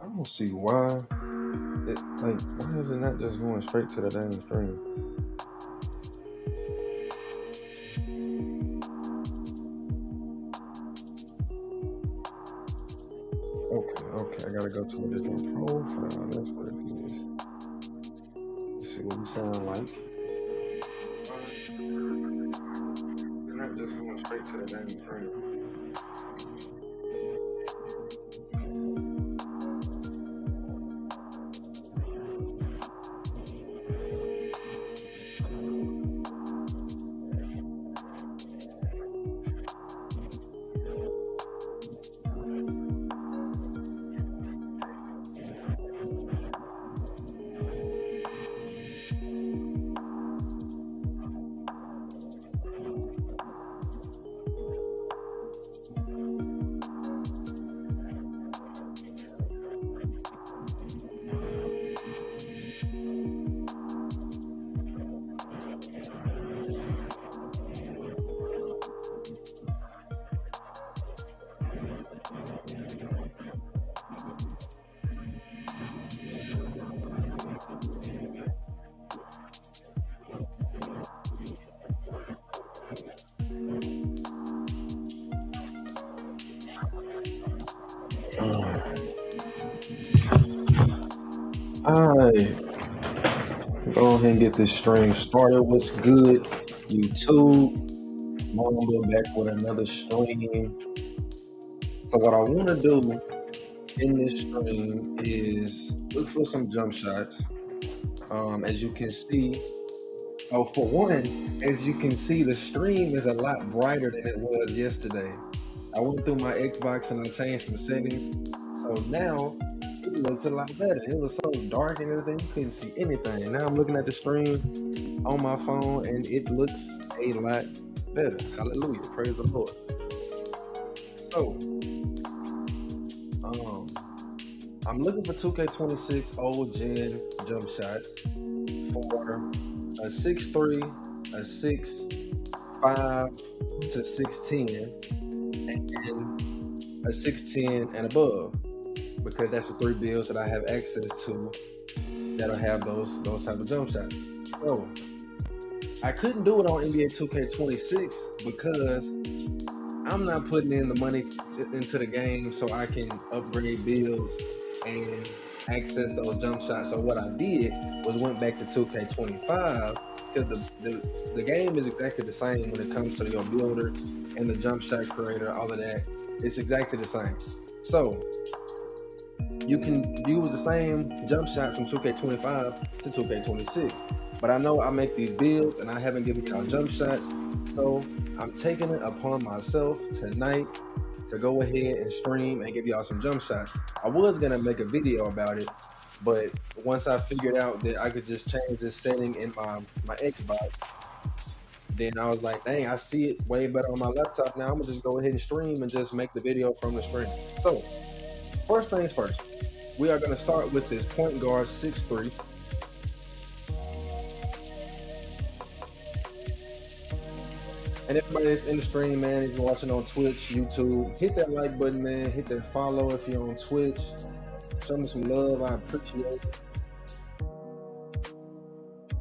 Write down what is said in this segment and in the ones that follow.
I don't see why. Why is it not just going straight to the damn stream? Okay, I gotta go to a different profile. That's what it is. Let's see what we sound like. They're not just going straight to the damn stream. Alright, go ahead and get this stream started. What's good, YouTube? Mamba back with another stream. So what I want to do in this stream is look for some jump shots. As you can see, for one, as you can see, the stream is a lot brighter than it was yesterday. I went through my Xbox and I changed some settings, so now it looks a lot better. It was so dark and everything, you couldn't see anything. And now I'm looking at the stream on my phone and it looks a lot better. Hallelujah, praise the Lord. So, I'm looking for 2K26 old gen jump shots for a 6'3", a 6'5" to 6'10", and then a 6'10" and above, because that's the 3 builds that I have access to that'll have those type of jump shots. So I couldn't do it on NBA 2K26 because I'm not putting in the money into the game so I can upgrade builds and access those jump shots. So what I did was went back to 2K25, because the game is exactly the same when it comes to your builder and the jump shot creator, all of that. It's exactly the same. So you can use the same jump shot from 2K25 to 2K26. But I know I make these builds and I haven't given y'all jump shots, so I'm taking it upon myself tonight to go ahead and stream and give y'all some jump shots. I was gonna make a video about it, But once I figured out that I could just change this setting in my Xbox, then I was like, dang, I see it way better on my laptop now. I'm gonna just go ahead and stream and just make the video from the stream. So first things first, we are gonna start with this point guard 6'3". And everybody that's in the stream, man, if you're watching on Twitch, YouTube, hit that like button, man. Hit that follow if you're on Twitch. Show me some love. I appreciate it.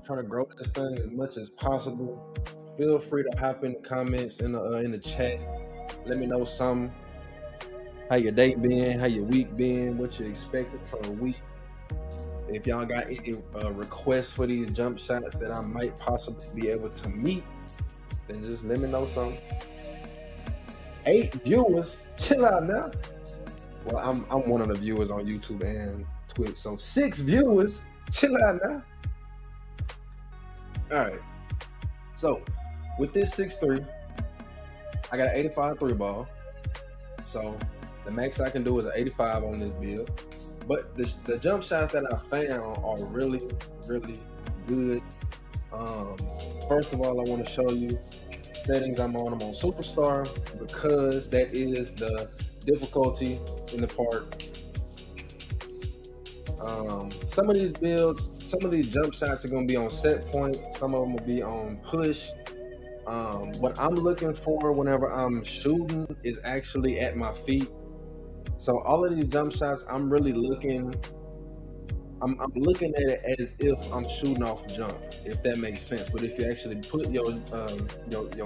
Trying to grow this thing as much as possible. Feel free to hop in the comments in the chat. Let me know something. How your day been? How your week been? What you expected from the week? If y'all got any requests for these jump shots that I might possibly be able to meet, then just let me know something. 8 viewers, chill out now. Well, I'm one of the viewers on YouTube and Twitch, so 6 viewers, chill out now. All right. So with this 6'3", I got an 85 3 ball. So the max I can do is an 85 on this build. But the jump shots that I found are really, really good. First of all, I want to show you settings I'm on. I'm on Superstar because that is the difficulty in the part. Some of these builds, some of these jump shots are going to be on set point. Some of them will be on push. What I'm looking for whenever I'm shooting is actually at my feet. So all of these jump shots, I'm really looking. I'm looking at it as if I'm shooting off jump, if that makes sense. But if you actually put your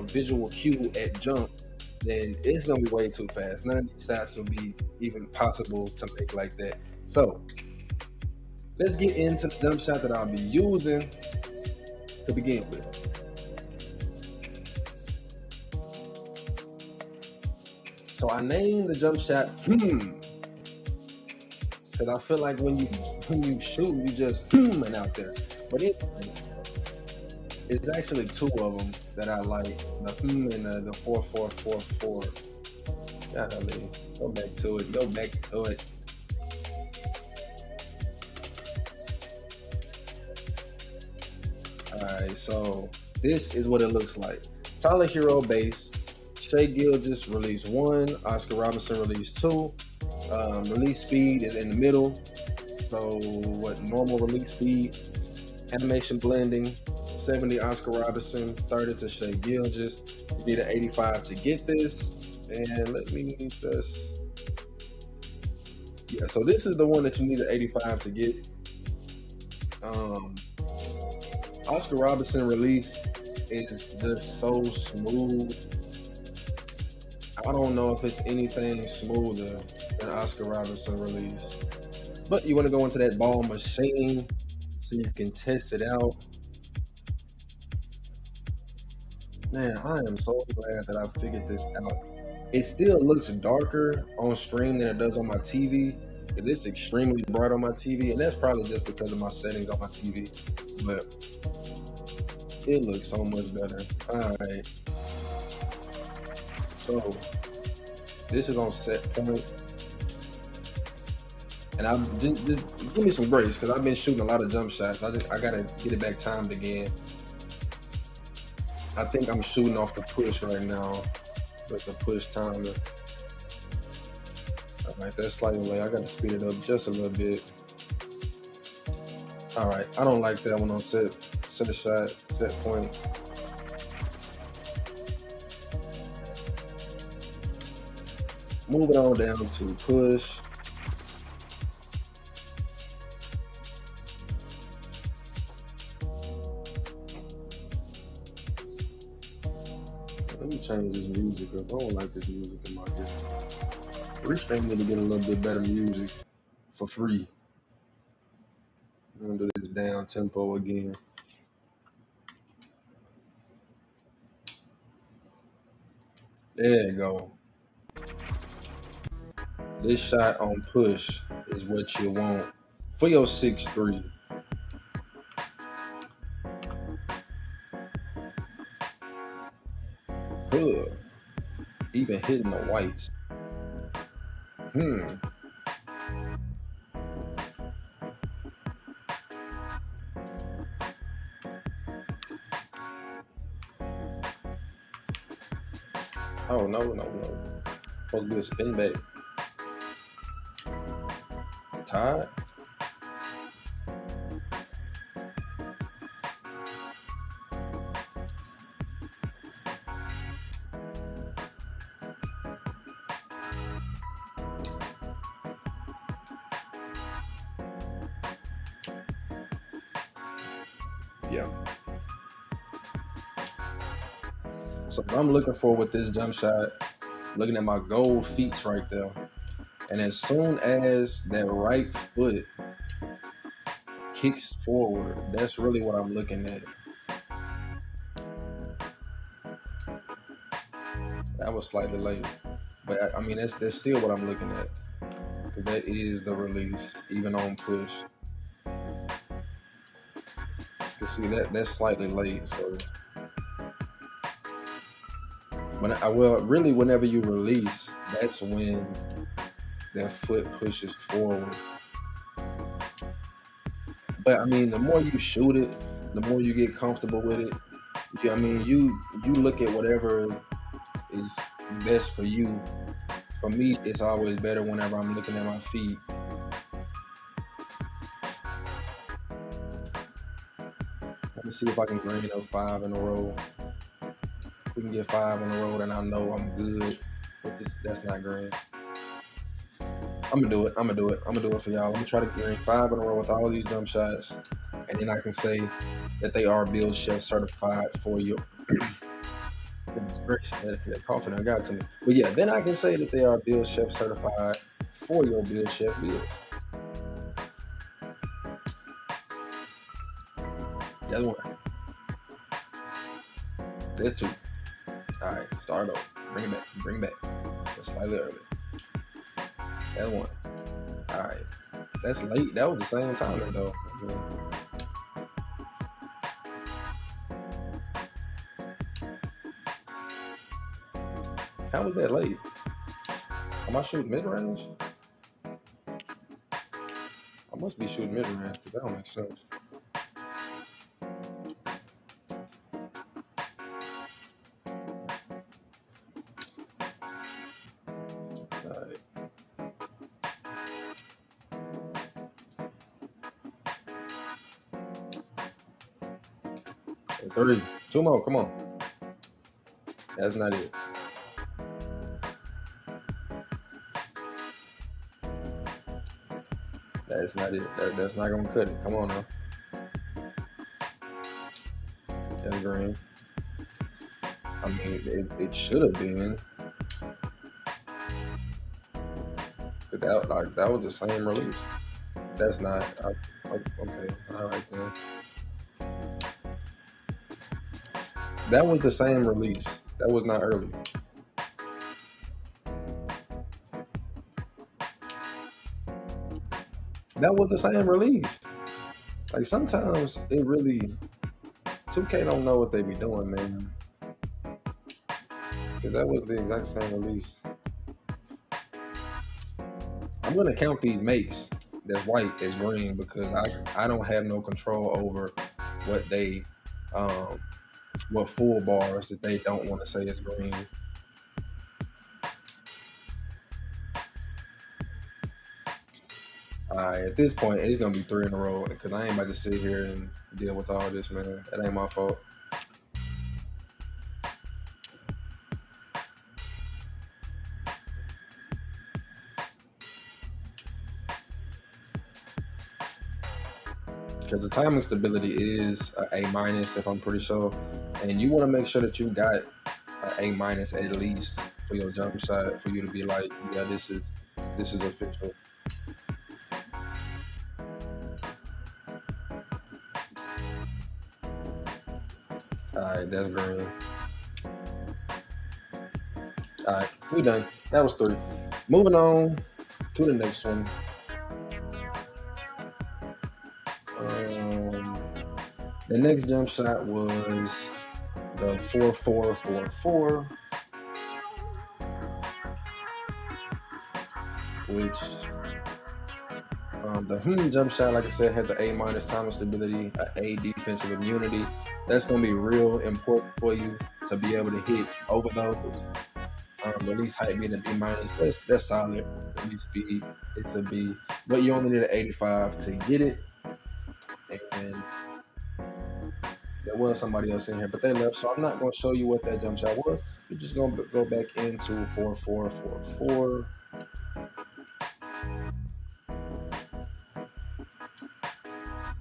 visual cue at jump, then it's gonna be way too fast. None of these shots will be even possible to make like that. So let's get into the jump shot that I'll be using to begin with. So I named the jump shot because I feel like when you shoot, you just and out there. But it's actually 2 of them that I like, the and the 4444. Golly, go back to it. Go back to it. All right, so this is what it looks like. Tyler Hero base. Shea Gilgeous release 1. Oscar Robinson release 2. Release speed is in the middle. So what normal release speed? Animation blending, 70 Oscar Robinson, 30 to Shea Gilgeous. You need an 85 to get this. And let me need this. Yeah, so this is the one that you need an 85 to get. Oscar Robinson release is just so smooth. I don't know if it's anything smoother than Oscar Robinson release. But you want to go into that ball machine so you can test it out. Man, I am so glad that I figured this out. It still looks darker on stream than it does on my TV. It's extremely bright on my TV, and that's probably just because of my settings on my TV. But it looks so much better. All right. So this is on set point. And I'm just give me some grace because I've been shooting a lot of jump shots. I gotta get it back timed again. I think I'm shooting off the push right now with the push timer. All right, that's slightly late. I got to speed it up just a little bit. All right, I don't like that one on set shot, set point. Moving on down to push. Let me change this music up. I don't like this music in my ear. Restream need to get a little bit better music for free. I'm gonna do this down tempo again. There you go. This shot on push is what you want for your 6'3". Even hitting the whites. Oh no, no, no. Supposed to be a spin back. Tied? Yeah. So what I'm looking for with this jump shot, looking at my gold feet right there. And as soon as that right foot kicks forward, that's really what I'm looking at. That was slightly late. But I mean, that's still what I'm looking at. Because that is the release, even on push. You see that's slightly late. So really whenever you release, that's when that foot pushes forward. But I mean, the more you shoot it, the more you get comfortable with it. I mean, you look at whatever is best for you. For me, it's always better whenever I'm looking at my feet. Let me see if I can green up 5 in a row. If we can get 5 in a row, then I know I'm good. But that's not green. I'm gonna do it. I'm gonna do it. I'm gonna do it for y'all. I'm gonna try to green 5 in a row with all these jump shots, and then I can say that they are Bill Chef certified for you. That coffee I got to me. But yeah, then I can say that they are Bill Chef certified for your Bill Chef meals. That's one. That's 2. All right, start over. Bring it back. Bring it back. Just slightly early. That's 1. All right. That's late. That was the same time though. How was that late? Am I shooting mid range? I must be shooting mid range because that don't make sense. All right. 3. 2 more. Come on. That's not it. That's not it. That's not gonna cut it. Come on now. That's green. I mean, it should have been. But that was the same release. That's not. Okay. All right then. That was the same release. That was not early. That was the same release. Like sometimes it really 2K don't know what they be doing, man. Because that was the exact same release. I'm gonna count these makes that's white as green because I don't have no control over what they what full bars that they don't want to say is green. Alright, at this point it's gonna be 3 in a row because I ain't about to sit here and deal with all this, man. That ain't my fault. Because the timing stability is a minus, if I'm pretty sure, and you want to make sure that you got a minus at least for your jump shot for you to be like, yeah, this is official. All right, that's green. All right, we done. That was 3. Moving on to the next one. The next jump shot was the 4-4-4-4, which the jump shot, like I said, had the A minus timing stability, A defensive immunity. That's gonna be real important for you to be able to hit over those. Release height being a B minus. That's solid. Release speed, it's a B, but you only need an 85 to get it. And there was somebody else in here, but they left, so I'm not going to show you what that jump shot was. We're just going to go back into 4444.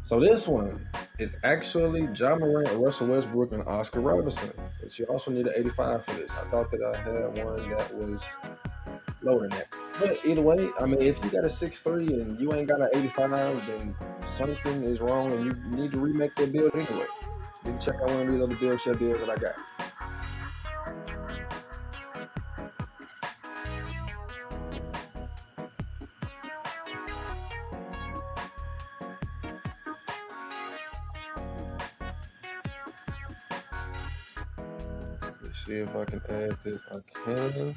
So this one is actually John Morant, Russell Westbrook, and Oscar Robertson. But you also need an 85 for this. I thought that I had one that was lower than that. But either way, I mean, if you got a 6'3" and you ain't got an 85, then something is wrong and you need to remake that build anyway. You can check out one of these other build shell builds that I got. Let's see if I can add this. I can.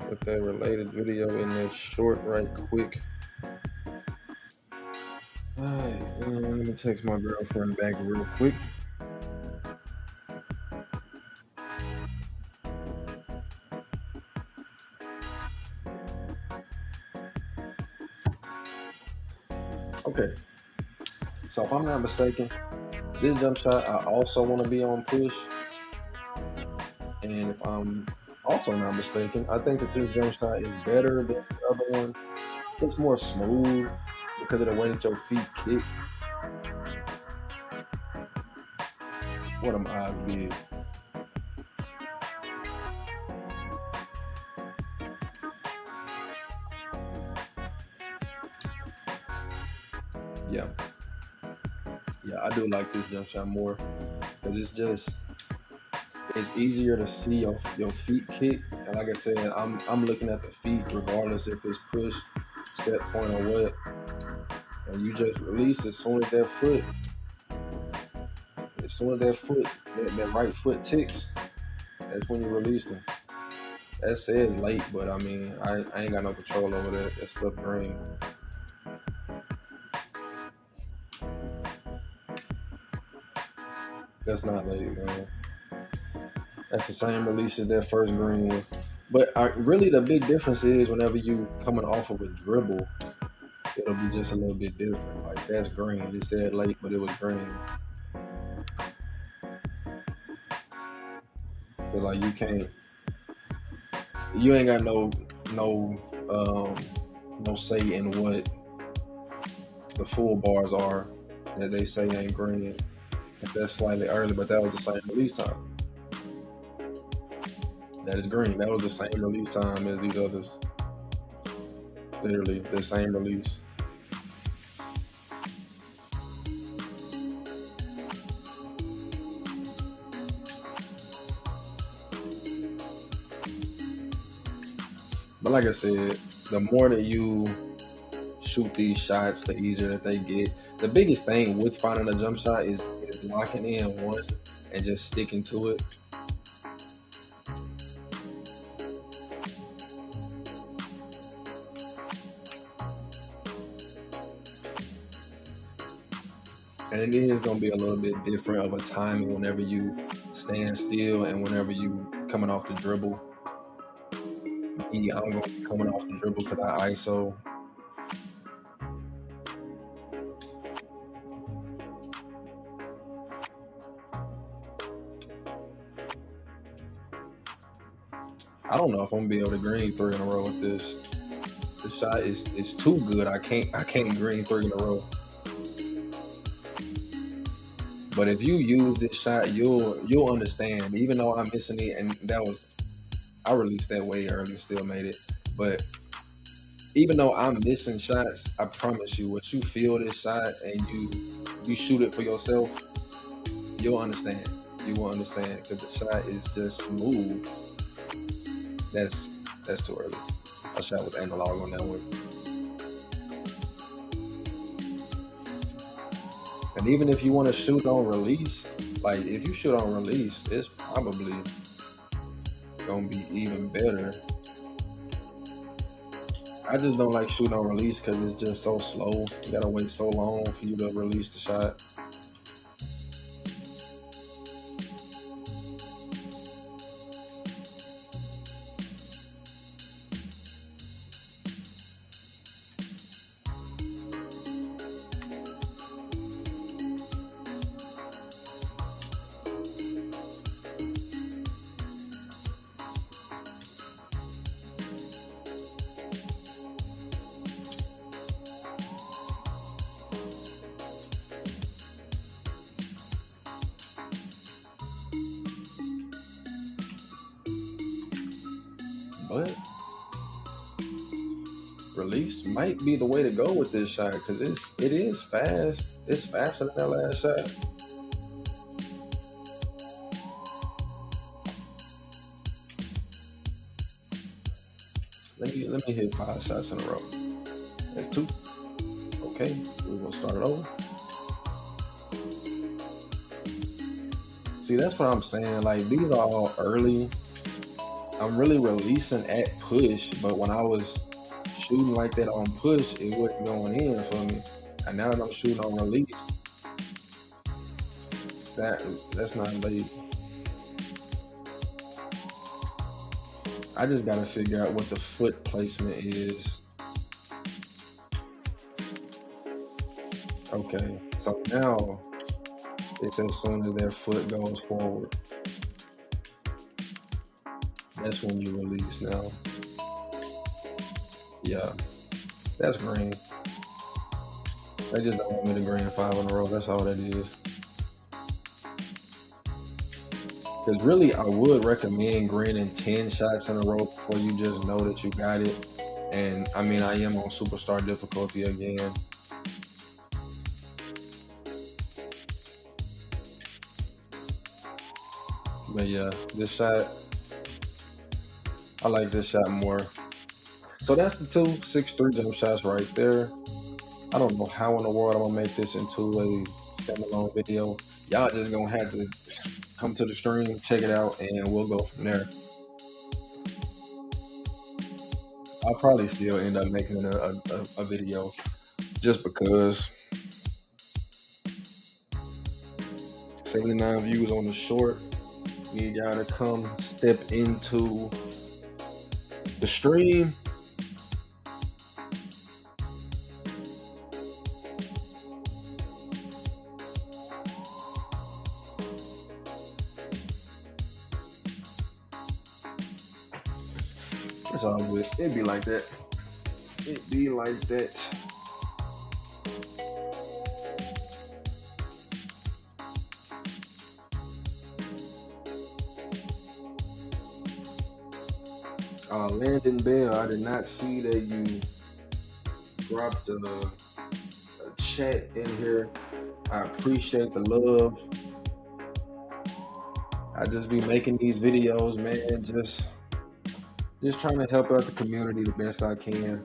Put that related video in that short right quick. Alright, let me text my girlfriend back real quick. Okay, so if I'm not mistaken, this jump shot I also want to be on push, and if I'm also not mistaken, I think that this jump shot is better than the other one. It's more smooth because of the way that your feet kick. What am I big? Yeah, I do like this jump shot more because it's easier to see your feet kick. And like I said, I'm looking at the feet regardless if it's push, set point, or what. And you just release as soon as that foot, that right foot ticks, that's when you release them. That says late, but I mean, I ain't got no control over that. That stuff green. That's not late, man. That's the same release as that first green one. But really, the big difference is whenever you coming off of a dribble, it'll be just a little bit different. Like that's green. It said late, but it was green. Cause like you ain't got no say in what the full bars are that they say ain't green. If that's slightly early, but that was the same release time. That is green. That was the same release time as these others. Literally the same release. But like I said, the more that you shoot these shots, the easier that they get. The biggest thing with finding a jump shot is locking in one and just sticking to it. And it is going to be a little bit different of a timing whenever you stand still and whenever you coming off the dribble. I'm going to be coming off the dribble because I ISO. I don't know if I'm gonna be able to green 3 in a row with this. This shot is too good. I can't green 3 in a row. But if you use this shot, you'll understand. Even though I'm missing it, and I released that way early, still made it. But even though I'm missing shots, I promise you, once you feel this shot and you shoot it for yourself, you'll understand. You will understand because the shot is just smooth. That's too early. I shot with analog on that one. And even if you want to shoot on release, like if you shoot on release, it's probably gonna be even better. I just don't like shooting on release because it's just so slow. You gotta wait so long for you to release the shot. But release might be the way to go with this shot because it is fast. It's faster than that last shot. Let me hit 5 shots in a row. That's 2. Okay, we're gonna start it over. See, that's what I'm saying. Like, these are all early. I'm really releasing at push, but when I was shooting like that on push, it wasn't going in for me. And now that I'm shooting on release, that's not late. I just gotta figure out what the foot placement is. Okay, so now it's as soon as their foot goes forward. That's when you release now. Yeah, that's green. They just don't want me to green 5 in a row. That's all that is. Because really, I would recommend greening 10 shots in a row before you just know that you got it. And I mean, I am on superstar difficulty again. But yeah, this shot, I like this shot more. So that's the 2 6-3 jump shots right there. I don't know how in the world I'm gonna make this into a standalone video. Y'all just gonna have to come to the stream, check it out, and we'll go from there. I'll probably still end up making a video just because 79 views on the short. Need y'all to come step into the stream. It's all good. It be like that. It be like that. Landon Bell, I did not see that you dropped a chat in here. I appreciate the love. I just be making these videos, man, just trying to help out the community the best I can.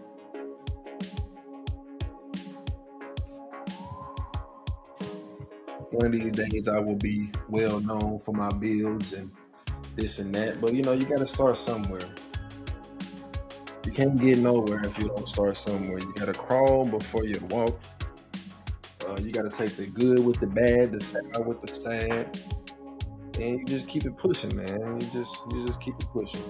One of these days I will be well known for my builds and this and that, but you know, you gotta start somewhere. You can't get nowhere if you don't start somewhere. You gotta crawl before you walk. You gotta take the good with the bad, the sad with the sad, and you just keep it pushing, man. You just keep it pushing.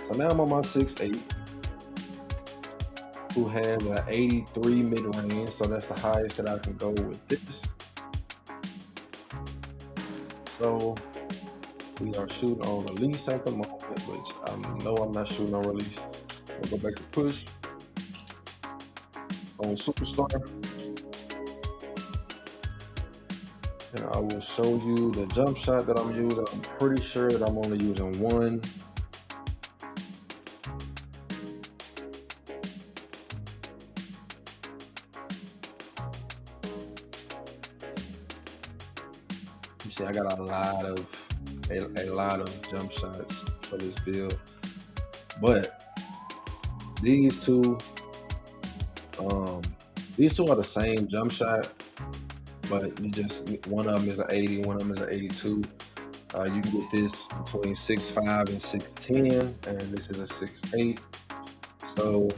So now I'm on my 6'8", who has an 83 mid-range, so that's the highest that I can go with this. So we are shooting on release at the moment, which I know I'm not shooting on release. We'll go back to push on superstar, and I will show you the jump shot that I'm using. I'm pretty sure that I'm only using one. You see, I got a lot of jump shots for this build, but these two are the same jump shot, but one of them is an 80, one of them is an 82. You can get this between 6'5" and 6'10", and this is a 6'8". So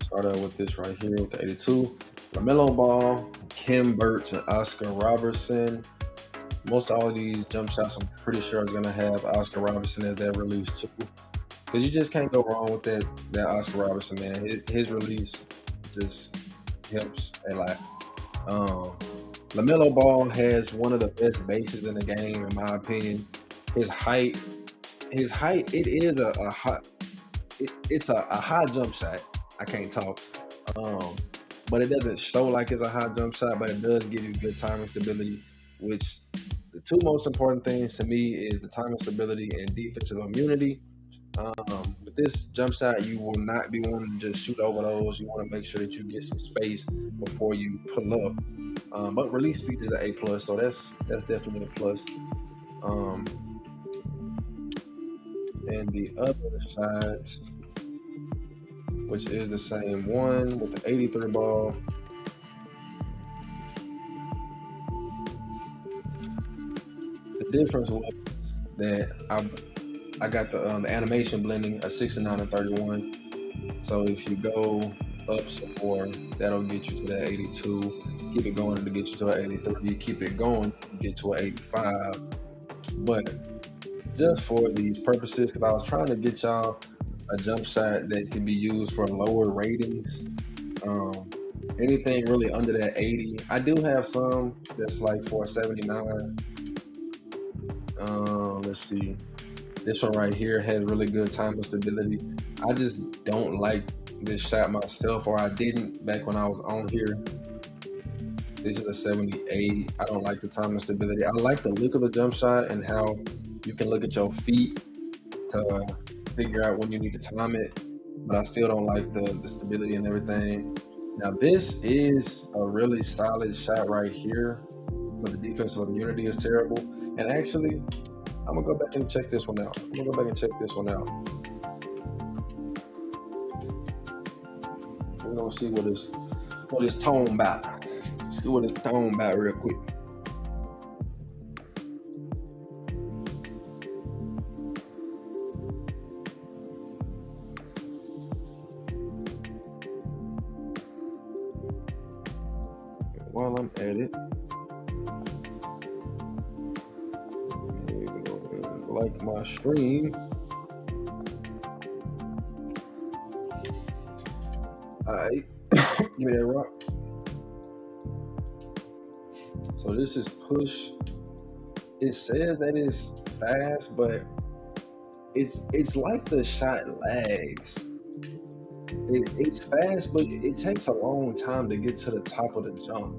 start out with this right here with the 82. LaMelo Ball, Kim Birch, and Oscar Robertson. Most all of these jump shots, I'm pretty sure is gonna have Oscar Robertson as their release too, because you just can't go wrong with that Oscar Robertson, man. His release just helps a lot. LaMelo Ball has one of the best bases in the game, in my opinion. His height, it is it's a high jump shot. I can't talk. Um, but it doesn't show like it's a high jump shot, but it does give you good timing stability, which the two most important things to me is the timing stability and defensive immunity. With this jump shot, you will not be wanting to just shoot over those. You want to make sure that you get some space before you pull up. But release speed is an A plus, so that's definitely a plus. Um, and the other shot, which is the same one with the 83 ball. The difference was that I got the animation blending a 69 and 31. So if you go up some more, that'll get you to that 82. Keep it going to get you to an 83. Keep it going, get to an 85. But just for these purposes, because I was trying to get y'all a jump shot that can be used for lower ratings. Anything really under that 80. I do have some that's like 479. Let's see. This one right here has really good timing stability. I just don't like this shot myself, or I didn't back when I was on here. This is a 78. I don't like the timing stability. I like the look of the jump shot and how you can look at your feet to figure out when you need to time it, but I still don't like the stability and everything. Now this is a really solid shot right here, but the defensive immunity is terrible. And actually, I'm gonna go back and check this one out. We're gonna see what it's tone about. See what it's tone about real quick. While I'm at it, like my stream. Alright, give me that rock. So this is push. It says that it's fast, but it's like the shot lags. It's fast, but it takes a long time to get to the top of the jump.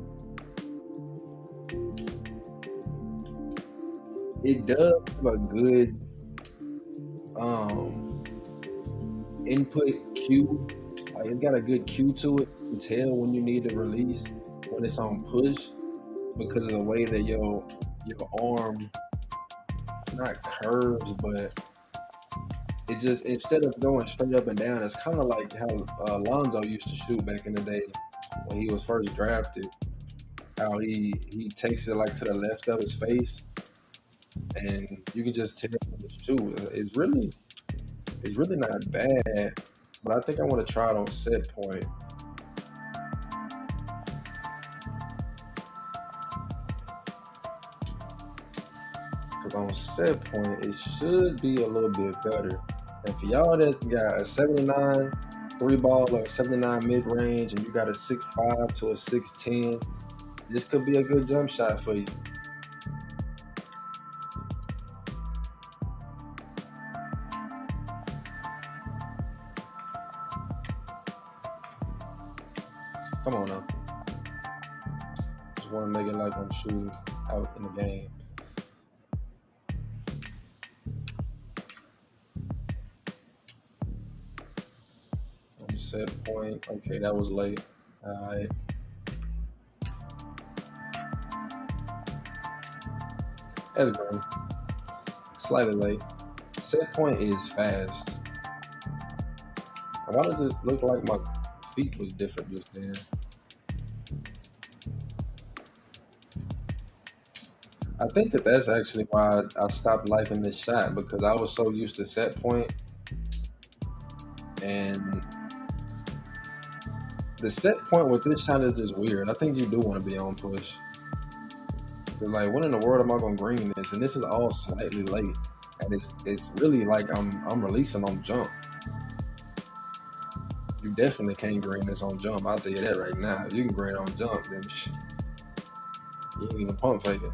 It does have a good input cue. Like it's got a good cue to it. You can tell when you need to release when it's on push because of the way that your arm not curves, but it just, instead of going straight up and down, it's kind of like how Alonzo used to shoot back in the day when he was first drafted. How he takes it like to the left of his face, and you can just tell him to shoot. It's really not bad, but I think I want to try it on set point. Because on set point, it should be a little bit better. And for y'all that's got a 79 3 ball or a 79 mid range, and you got a 6'5" to a 6'10", this could be a good jump shot for you. Come on now. Just want to make it like I'm shooting out in the game. On set point. Okay, that was late. Alright. That's great. Slightly late. Set point is fast. Why does it look like my feet was different just then? I think that's actually why I stopped liking this shot, because I was so used to set point, and the set point with this shot is just weird. I think you do want to be on push. Like, when in the world am I gonna green this? And this is all slightly late, and it's really like I'm releasing on jump. You definitely can't green this on jump. I'll tell you that right now. If you can green on jump, then you ain't even pump fake it.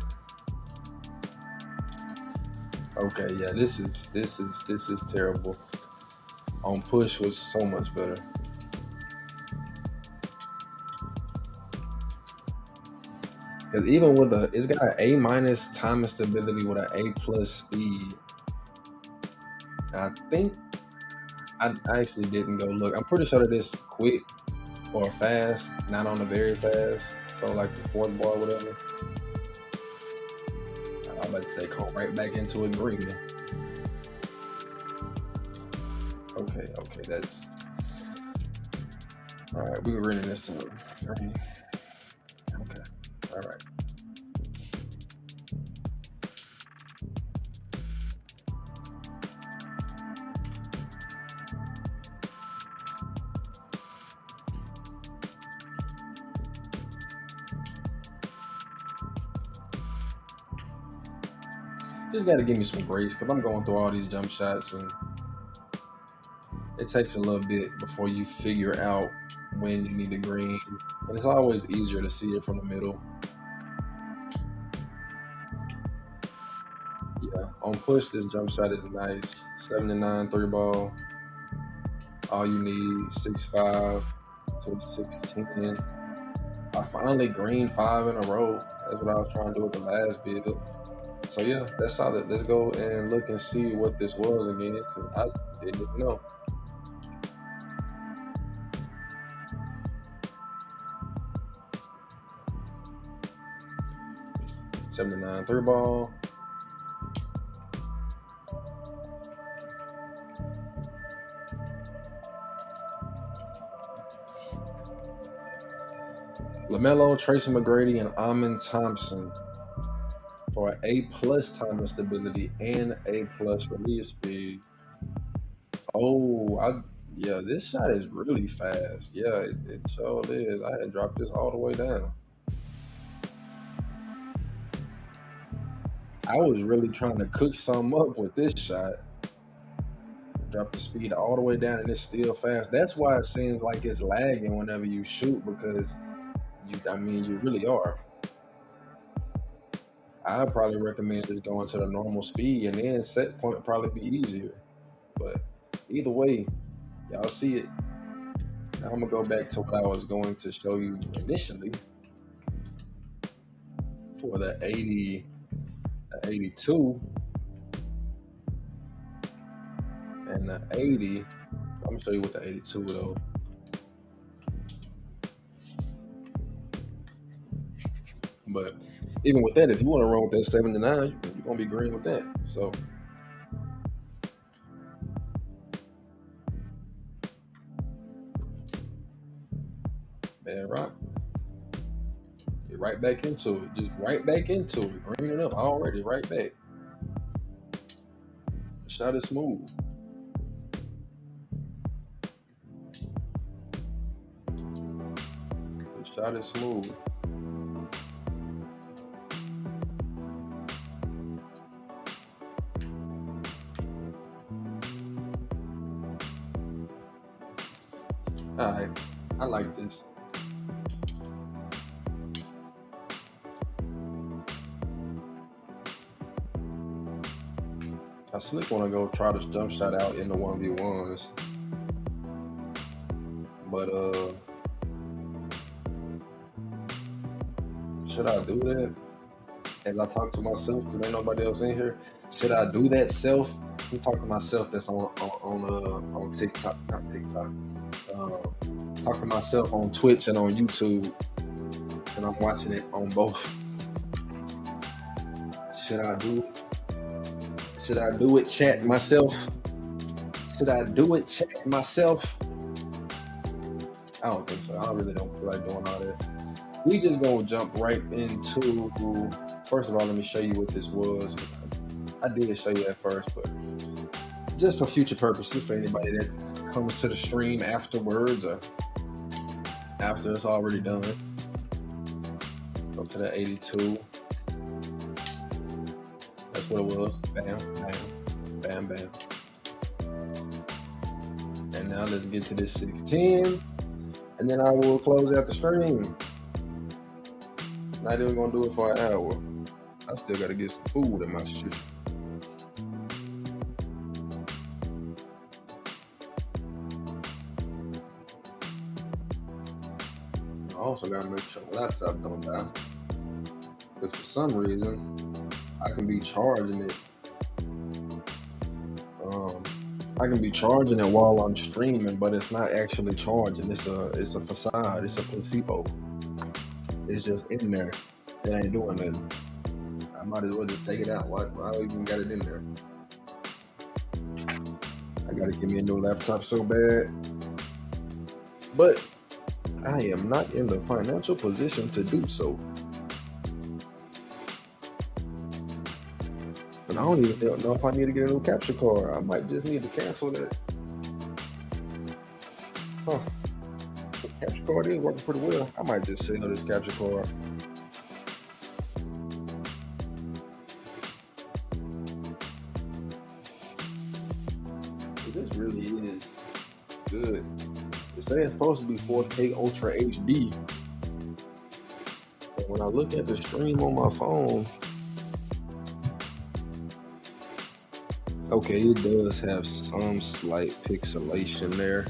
Okay, yeah, this is terrible. On push was so much better. Because even with it's got an A minus time and stability with an A plus speed. I think I actually didn't go look. I'm pretty sure that it's quick or fast, not on the very fast. So like the fourth bar, or whatever. I'm about to say, come right back into it green. Okay, that's all right. We were running this to green. Okay, all right. Just got to give me some grace because I'm going through all these jump shots and it takes a little bit before you figure out when you need the green. And it's always easier to see it from the middle. Yeah, on push, this jump shot is nice. 79 3 ball. All you need 6.5 to 6.10. I finally green 5 in a row. That's what I was trying to do with the last build. So yeah, that's solid. Let's go and look and see what this was again, because I didn't even know. 79 3 ball. LaMelo, Tracy McGrady, and Amon Thompson for an A plus time and stability and A plus release speed. Oh, yeah, this shot is really fast. Yeah, it sure is. I had dropped this all the way down. I was really trying to cook something up with this shot. Drop the speed all the way down and it's still fast. That's why it seems like it's lagging whenever you shoot because you really are. I'd probably recommend just going to the normal speed and then set point probably be easier. But either way, y'all see it. Now I'm gonna go back to what I was going to show you initially for the 82, and the 80. I'm gonna show you what the 82 though. But even with that, if you want to roll with that 79, you're gonna be green with that. So man, rock. Get right back into it. Just right back into it. Green it up already, right back. The shot is smooth. The shot is smooth. Alright, I like this. I slick want to go try this jump shot out in the 1v1s. But should I do that? As I talk to myself, because ain't nobody else in here. Should I do that self? I'm talking to myself that's on TikTok, not TikTok. Talk to myself on Twitch and on YouTube, and I'm watching it on both. Should I do it? Should I do it, chat myself? Should I do it, chat myself? I don't think so. I really don't feel like doing all that. We just gonna jump right into. First of all, let me show you what this was. I did show you at first, but just for future purposes, for anybody that comes to the stream afterwards or after it's already done. Go to the 82. That's what it was. Bam, bam, bam, bam. And now let's get to this 610. And then I will close out the stream. Not even gonna do it for an hour. I still gotta get some food in my shit. I also gotta make sure my laptop don't die. But for some reason, I can be charging it. Um, I can be charging it while I'm streaming, but it's not actually charging. It's a facade. It's a placebo. It's just in there. It ain't doing nothing. I might as well just take it out. Why I even got it in there? I gotta give me a new laptop so bad. But I am not in the financial position to do so. And I don't even know if I need to get a new capture card. I might just need to cancel that. Huh. The capture card is working pretty well. I might just sell this capture card. This really is good. It says it's supposed to be 4K Ultra HD. But when I look at the stream on my phone, okay, it does have some slight pixelation there.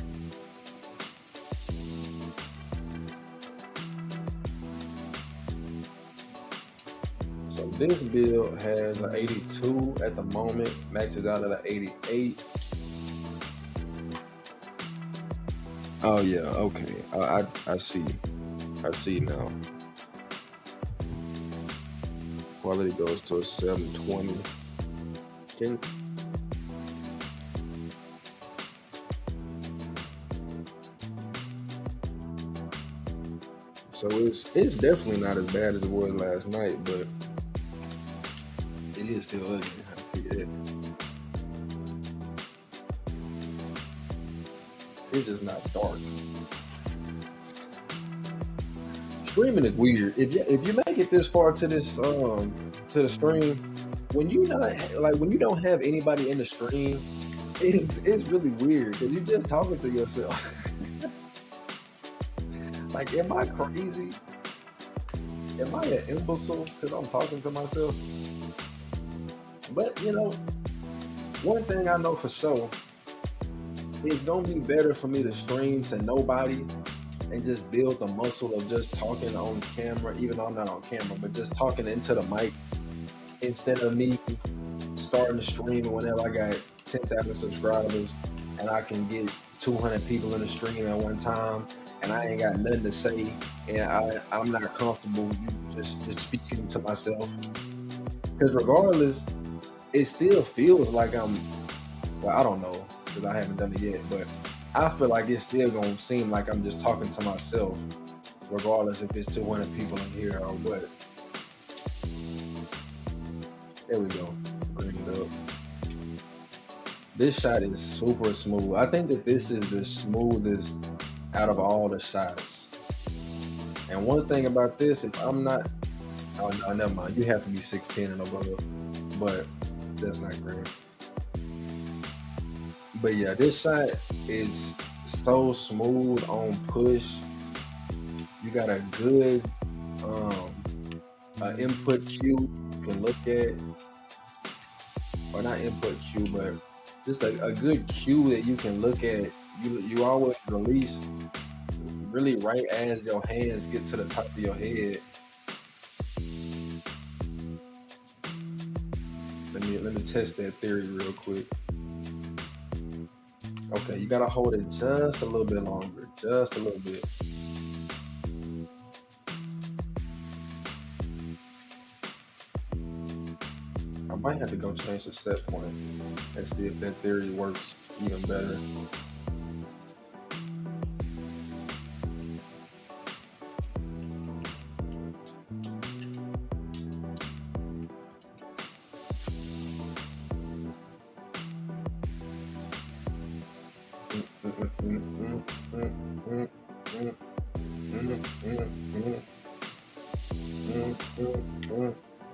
So this build has an 82 at the moment, maxes out at an 88. Oh yeah, okay. I see. I see now. Quality goes to a 720. So it's definitely not as bad as it was last night, but it is still ugly. I tell you that. It's just not dark. Streaming is weird. If you make it this far to this to the stream, when you don't have anybody in the stream, it's really weird because you're just talking to yourself. Like, am I crazy? Am I an imbecile because I'm talking to myself? But one thing I know for sure, it's gonna be better for me to stream to nobody and just build the muscle of just talking on camera, even though I'm not on camera, but just talking into the mic instead of me starting to stream whenever I got 10,000 subscribers and I can get 200 people in the stream at one time and I ain't got nothing to say and I'm not comfortable just speaking to myself. Because regardless, it still feels like I don't know, because I haven't done it yet, but I feel like it's still gonna seem like I'm just talking to myself, regardless if it's 200 people in here or what. There we go. Bring it up. This shot is super smooth. I think that this is the smoothest out of all the shots. And one thing about this, if I'm not, oh, never mind. You have to be 6'10" and above, but that's not great. But yeah, this shot is so smooth on push. You got a good input cue you can look at, or not input cue, but just a good cue that you can look at. You always release really right as your hands get to the top of your head. Let me test that theory real quick. Okay, you gotta hold it just a little bit longer, just a little bit. I might have to go change the set point and see if that theory works even better.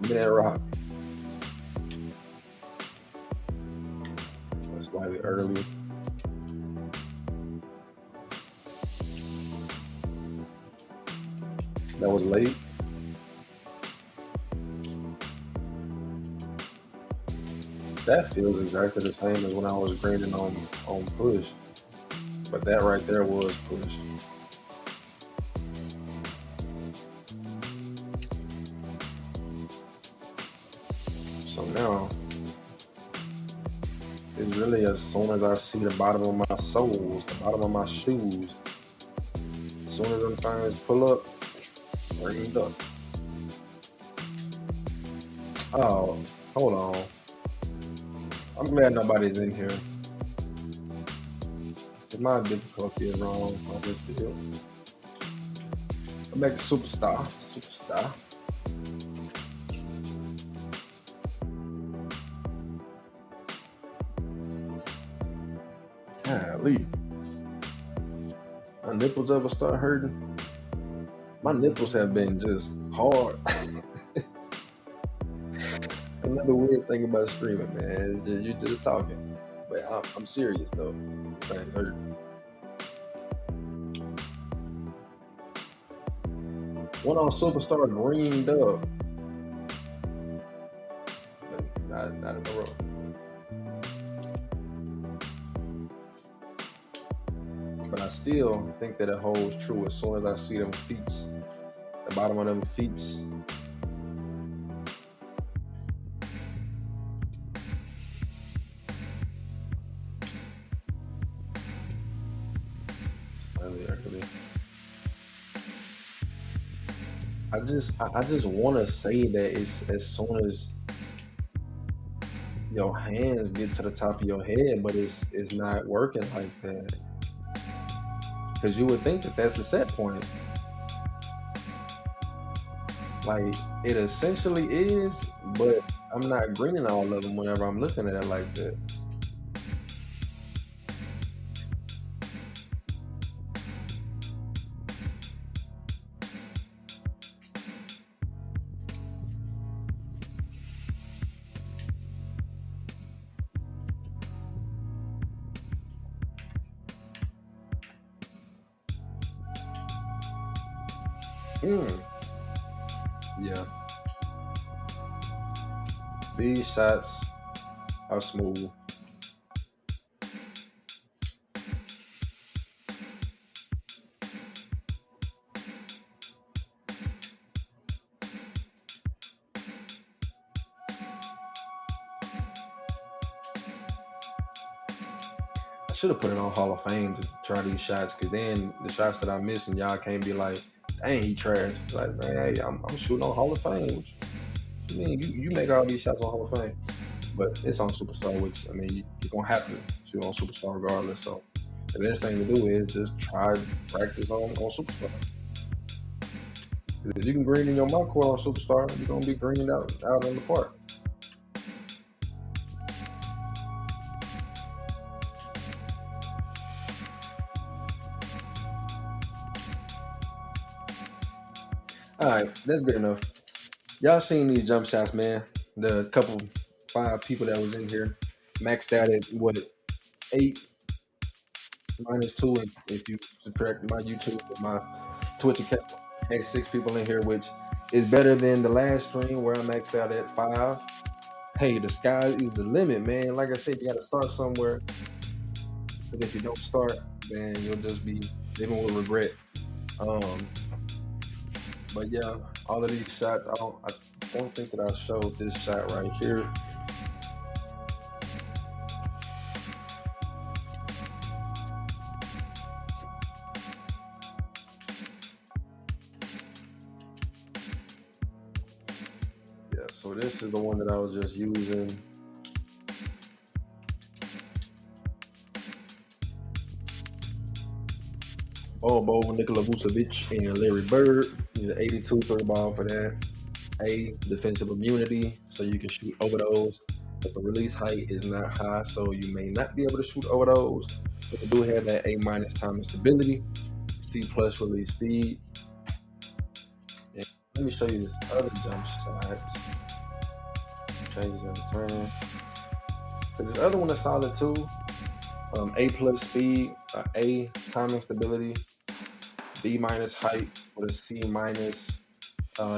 Man, rock. Slightly early. That was late. That feels exactly the same as when I was grinding on push, but that right there was push. So now it's really as soon as I see the bottom of my soles, the bottom of my shoes, as soon as them things pull up, ringed up. Oh, hold on. I'm glad nobody's in here. My difficulty is wrong on this video. I'm back to Superstar. Superstar. Golly. My nipples ever start hurting? My nipples have been just hard. Another weird thing about streaming, man, is you're just talking. But I'm serious though. Things hurt. One on Superstar greened up. But not in a row. But I still think that it holds true as soon as I see them feet, the bottom of them feet. I just want to say that it's as soon as your hands get to the top of your head, but it's not working like that. Because you would think that that's the set point. Like, it essentially is, but I'm not greening all of them whenever I'm looking at it like that. Yeah. These shots are smooth. I should have put it on Hall of Fame to try these shots, because then the shots that I miss and y'all can't be like, dang, he trash. Like, man, hey, I'm shooting on Hall of Fame. What you mean? You make all these shots on Hall of Fame. But it's on Superstar, which, I mean, you're going to have to shoot on Superstar regardless. So the best thing to do is just try practice on Superstar. If you can green in your mock court on Superstar, you're going to be greened out in the park. All right, that's good enough. Y'all seen these jump shots, man. The couple 5 people that was in here maxed out at what, 8 minus 2 if you subtract my YouTube and my Twitch account. Had 6 people in here, which is better than the last stream where I maxed out at 5. Hey, the sky is the limit, man. Like I said, you got to start somewhere. But if you don't start, then you'll just be living with regret. But yeah, all of these shots, I don't think that I showed this shot right here. Yeah, so this is the one that I was just using. Bo, Nikola Vucevic, and Larry Bird. You need an 82 3 ball for that. A, defensive immunity, so you can shoot over those. But the release height is not high, so you may not be able to shoot over those. But you do have that A- time and stability. C+ release speed. And let me show you this other jump shot. Changes in return. Because this other one is solid too. A+ speed, A time and stability, B- height with a C-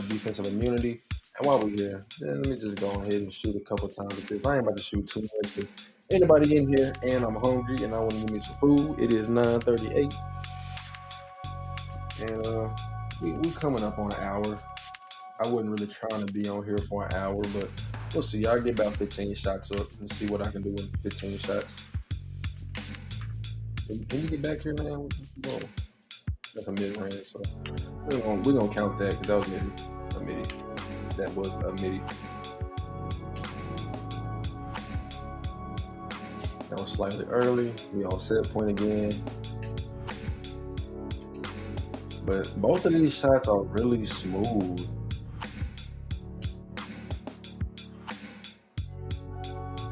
defensive immunity. And while we're here, then let me just go ahead and shoot a couple times with this. I ain't about to shoot too much because anybody in here and I'm hungry and I want to give me some food. It is 9:38. And we coming up on an hour. I wasn't really trying to be on here for an hour, but We'll see. I'll get about 15 shots up and see what I can do in 15 shots. Can you get back here, man? What you doing? That's a mid range, so we're gonna count that because that was midi. A midi. That was a midi. That was slightly early. We on set point again. But both of these shots are really smooth.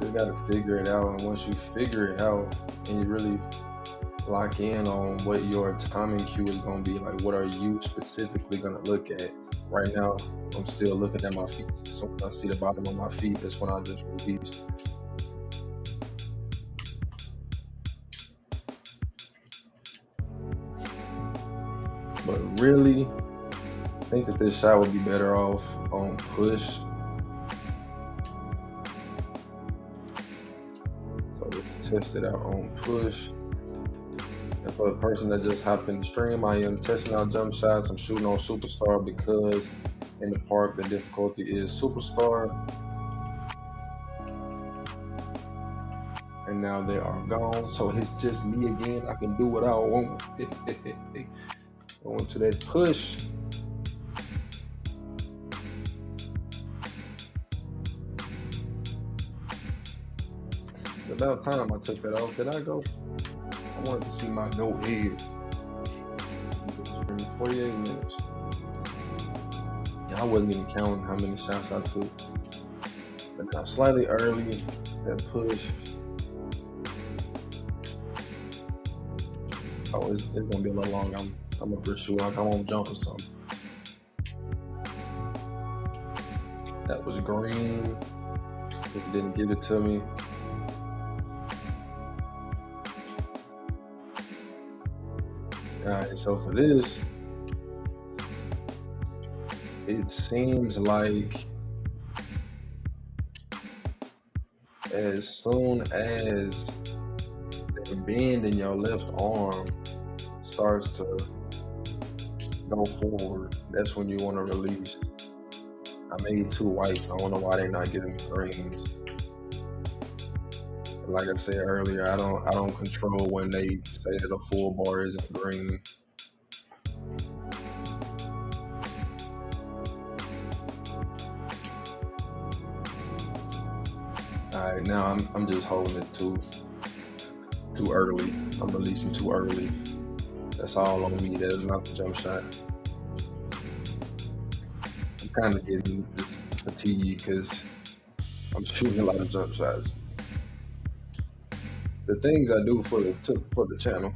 You gotta figure it out, and once you figure it out and you really lock in on what your timing cue is gonna be, like what are you specifically gonna look at? Right now, I'm still looking at my feet. So when I see the bottom of my feet, that's when I just release. But really, I think that this shot would be better off on push. So let's test it out on push. And for the person that just hopped in the stream, I am testing out jump shots. I'm shooting on Superstar because in the park the difficulty is Superstar. And now they are gone, so it's just me again. I can do what I want. Going to that push. About time I took that off. Did I go? I wanted to see my go head. 48 minutes. I wasn't even counting how many shots I took. But now slightly early, that push. Oh, it's gonna be a little long. I'm a pretty sure like I won't jump or something. That was green. It didn't give it to me. Alright, so for this, it seems like as soon as the bend in your left arm starts to go forward, that's when you want to release. I made 2 whites. I don't know why they're not giving me greens. Like I said earlier, I don't control when they say that a full bar isn't green. All right, now I'm just holding it too early. I'm releasing too early. That's all on me. That is not the jump shot. I'm kind of getting fatigued because I'm shooting a lot of jump shots. The things I do for the channel,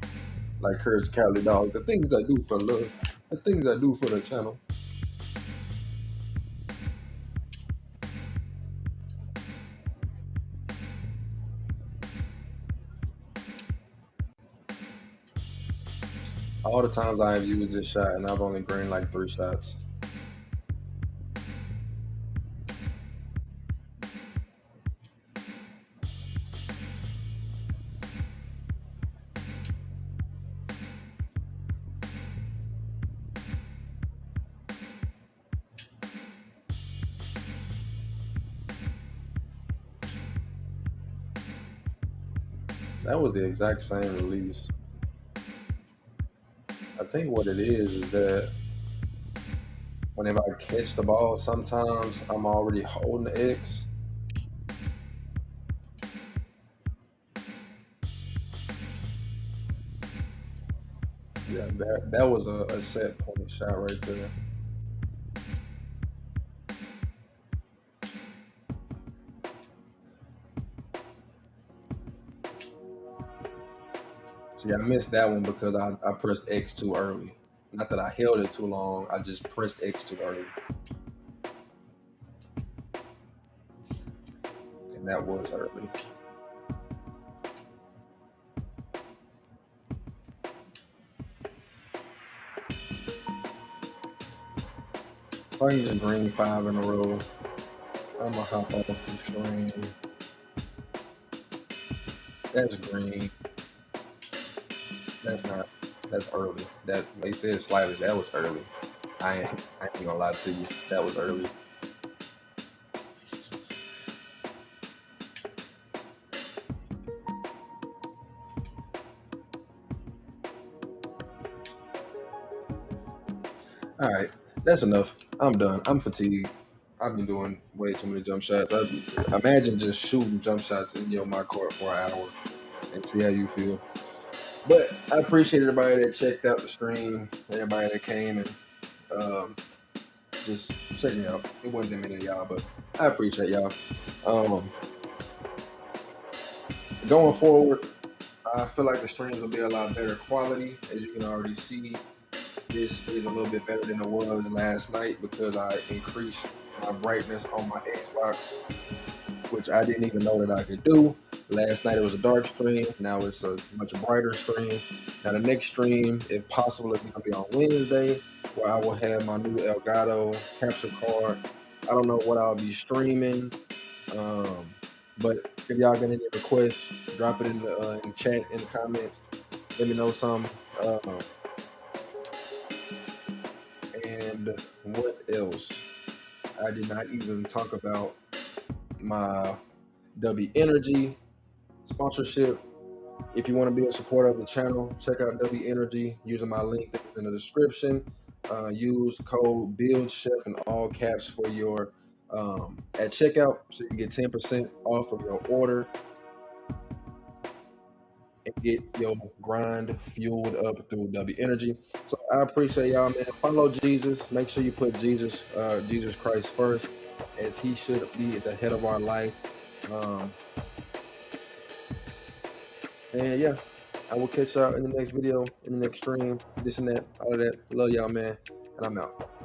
like Courage Cali Dog, the things I do for love, the things I do for the channel. All the times I have used this shot, and I've only greened like 3 shots. That was the exact same release. I think what it is that whenever I catch the ball, sometimes I'm already holding the X. Yeah, that was a set point shot right there. See, I missed that one because I pressed X too early. Not that I held it too long, I just pressed X too early. And that was early. If I can just green 5 in a row, I'm gonna hop off the stream. That's green. That's early. That they said slightly, that was early. I ain't gonna lie to you. That was early. All right, that's enough. I'm done. I'm fatigued. I've been doing way too many jump shots. Imagine just shooting jump shots in your my court for an hour and see how you feel. But I appreciate everybody that checked out the stream, everybody that came and um, just check me out. It wasn't that many of y'all, but I appreciate y'all. Um, Going forward, I feel like the streams will be a lot better quality. As you can already see, this is a little bit better than it was last night because I increased my brightness on my Xbox, which I didn't even know that I could do. Last night it was a dark stream. Now it's a much brighter stream. Now the next stream, if possible, is going to be on Wednesday, where I will have my new Elgato capture card. I don't know what I'll be streaming, um, but if y'all got any requests, drop it in chat in the comments. Let me know some. And what else? I did not even talk about my DUBBY Energy sponsorship. If you want to be a supporter of the channel, check out DUBBY Energy using my link that's in the description. Use code BuildChef in all caps for your at checkout, so you can get 10% off of your order and get your grind fueled up through DUBBY Energy. So I appreciate y'all, man. Follow Jesus. Make sure you put Jesus Christ first, as He should be the head of our life. Um, and yeah, I will catch y'all in the next video, in the next stream, this and that, all of that. Love y'all, man. And I'm out.